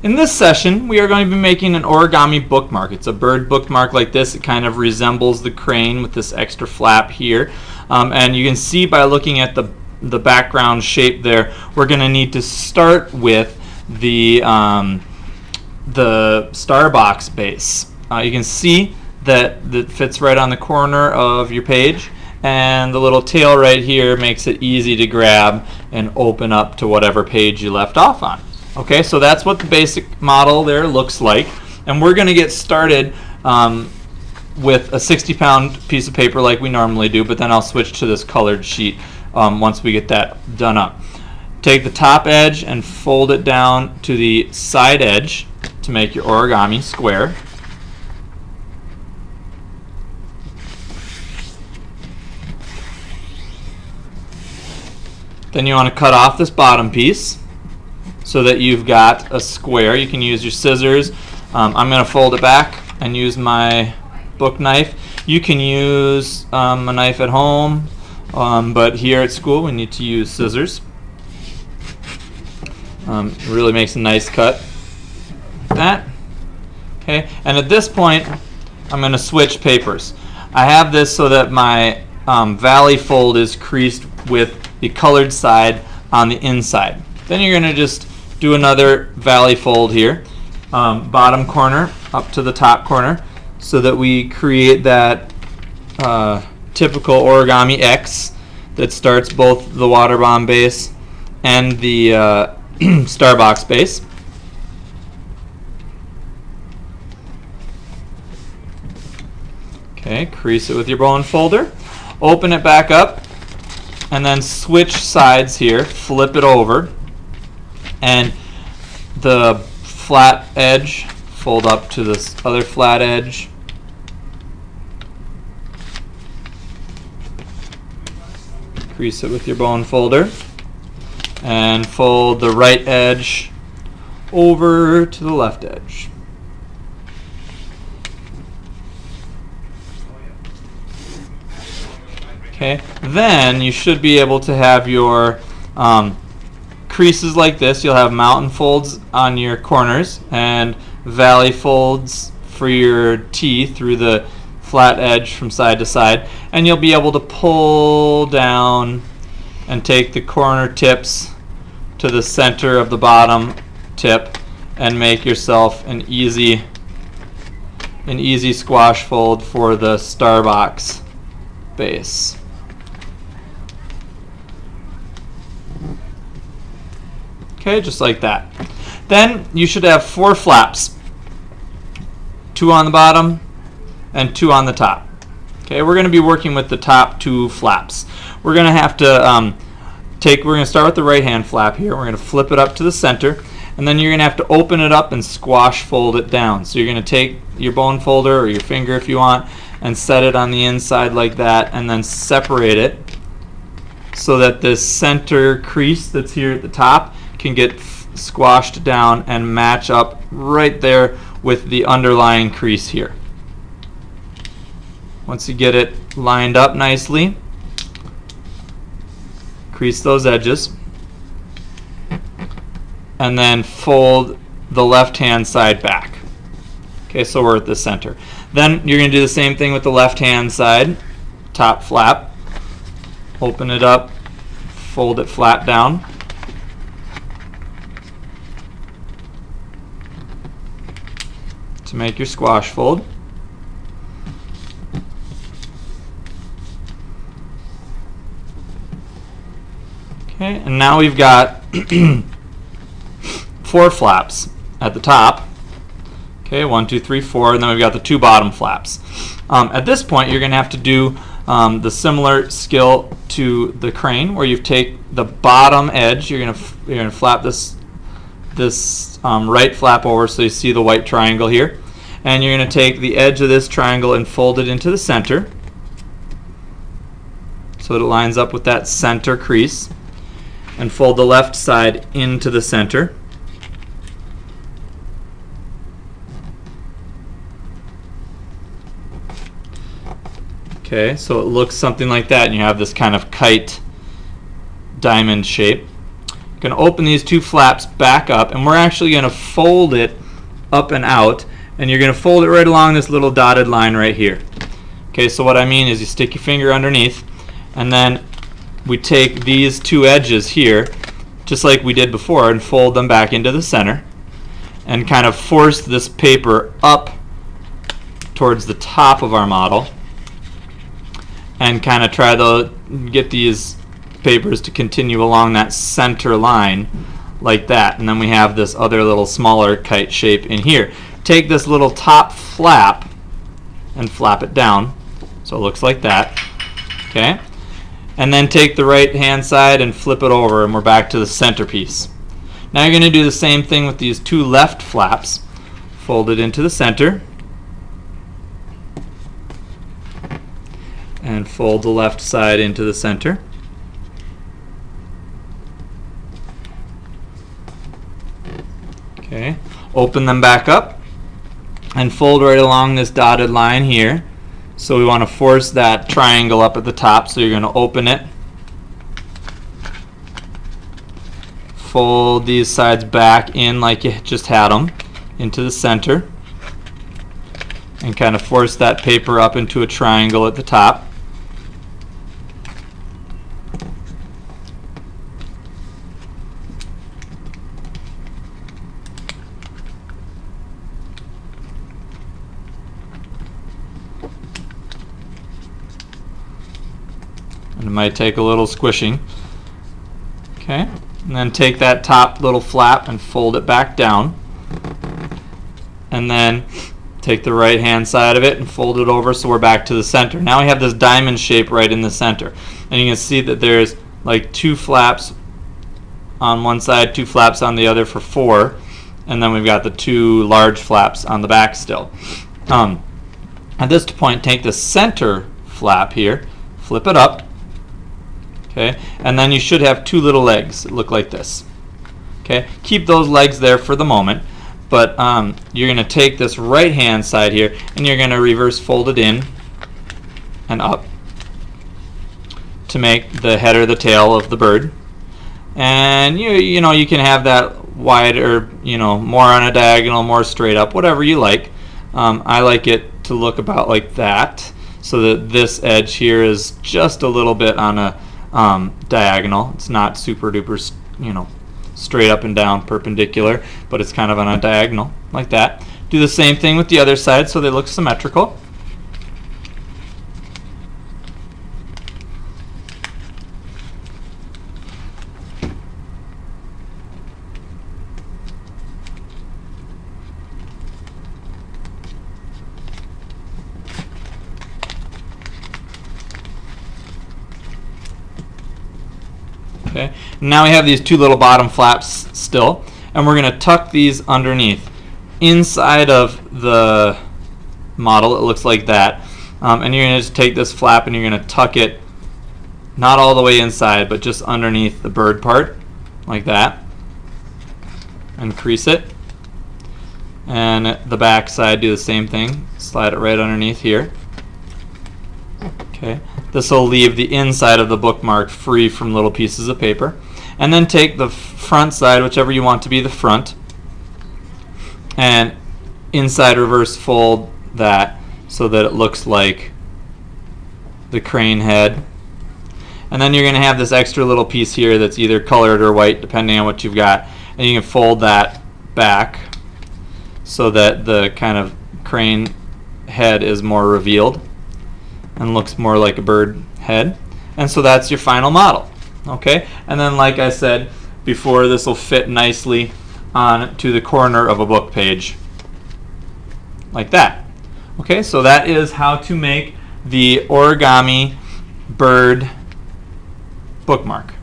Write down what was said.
In this session, we are going to be making an origami bookmark. It's a bird bookmark like this. It kind of resembles the crane with this extra flap here. And you can see by looking at the background shape there, we're going to need to start with the star box base. You can see that it fits right on the corner of your page, and the little tail right here makes it easy to grab and open up to whatever page you left off on. Okay, so that's what the basic model there looks like, and we're going to get started with a 60-pound piece of paper like we normally do, but then I'll switch to this colored sheet once we get that done up. Take the top edge and fold it down to the side edge to make your origami square. Then you want to cut off this bottom piece so that you've got a square. You can use your scissors. I'm going to fold it back and use my book knife. You can use a knife at home, but here at school we need to use scissors. It really makes a nice cut. Like that. Okay, and at this point I'm going to switch papers. I have this so that my valley fold is creased with the colored side on the inside. Then you're going to just do another valley fold here, bottom corner up to the top corner, so that we create that typical origami X that starts both the water bomb base and the starbox base. Okay, crease it with your bone folder, open it back up, and then switch sides here, flip it over, and the flat edge fold up to this other flat edge. Crease it with your bone folder and fold the right edge over to the left edge. Okay, then you should be able to have your creases like this. You'll have mountain folds on your corners and valley folds for your T through the flat edge from side to side, and you'll be able to pull down and take the corner tips to the center of the bottom tip and make yourself an easy squash fold for the starbox base. Okay, just like that. Then you should have 4 flaps, 2 on the bottom and 2 on the top. Okay, we're going to be working with the top 2 flaps. We're going to have to we're going to start with the right hand flap here. We're going to flip it up to the center, and then you're going to have to open it up and squash fold it down. So you're going to take your bone folder or your finger if you want and set it on the inside like that, and then separate it so that this center crease that's here at the top can get squashed down and match up right there with the underlying crease here. Once you get it lined up nicely, crease those edges and then fold the left hand side back. Okay, so we're at the center. Then you're going to do the same thing with the left hand side, top flap. Open it up, fold it flat down. To make your squash fold. Okay, and now we've got 4 flaps at the top. Okay, 1, 2, 3, 4, and then we've got the 2 bottom flaps. At this point, you're going to have to do the similar skill to the crane, where you take the bottom edge. You're going to flap this right flap over so you see the white triangle here, and you're going to take the edge of this triangle and fold it into the center so that it lines up with that center crease, and fold the left side into the center. Okay, so it looks something like that, and you have this kind of kite diamond shape. Going to open these two flaps back up, and we're actually going to fold it up and out, and you're going to fold it right along this little dotted line right here. Okay, so what I mean is you stick your finger underneath, and then we take these two edges here, just like we did before, and fold them back into the center, and kind of force this paper up towards the top of our model, and kind of try to get these papers to continue along that center line like that. And then we have this other little smaller kite shape in here. Take this little top flap and flap it down so it looks like that. Okay, and then take the right hand side and flip it over, and we're back to the centerpiece. Now you're going to do the same thing with these two left flaps. Fold it into the center and fold the left side into the center. Okay, open them back up and fold right along this dotted line here. So we want to force that triangle up at the top, so you're going to open it, fold these sides back in like you just had them into the center, and kind of force that paper up into a triangle at the top. And it might take a little squishing. Okay, and then take that top little flap and fold it back down. And then take the right hand side of it and fold it over so we're back to the center. Now we have this diamond shape right in the center. And you can see that there's like two flaps on one side, two flaps on the other for 4. And then we've got the two large flaps on the back still. At this point, take the center flap here, flip it up. Okay, and then you should have two little legs that look like this. Okay, keep those legs there for the moment, but you're going to take this right hand side here and you're going to reverse fold it in and up to make the head or the tail of the bird. And you know, you can have that wide or more on a diagonal, more straight up, whatever you like. I like it to look about like that, so that this edge here is just a little bit on a diagonal. It's not super duper, straight up and down perpendicular, but it's kind of on a diagonal like that. Do the same thing with the other side so they look symmetrical. Okay. Now we have these two little bottom flaps still, and we're going to tuck these underneath. Inside of the model, it looks like that. And you're going to just take this flap and you're going to tuck it not all the way inside, but just underneath the bird part, like that. And crease it. And the back side, do the same thing. Slide it right underneath here. Okay. This will leave the inside of the bookmark free from little pieces of paper. And then take the front side, whichever you want to be the front, and inside reverse fold that so that it looks like the crane head. And then you're going to have this extra little piece here that's either colored or white, depending on what you've got. And you can fold that back so that the kind of crane head is more revealed and looks more like a bird head. And so that's your final model. Okay, and then like I said before, this will fit nicely on to the corner of a book page like that. Okay, so that is how to make the Origami Bird bookmark.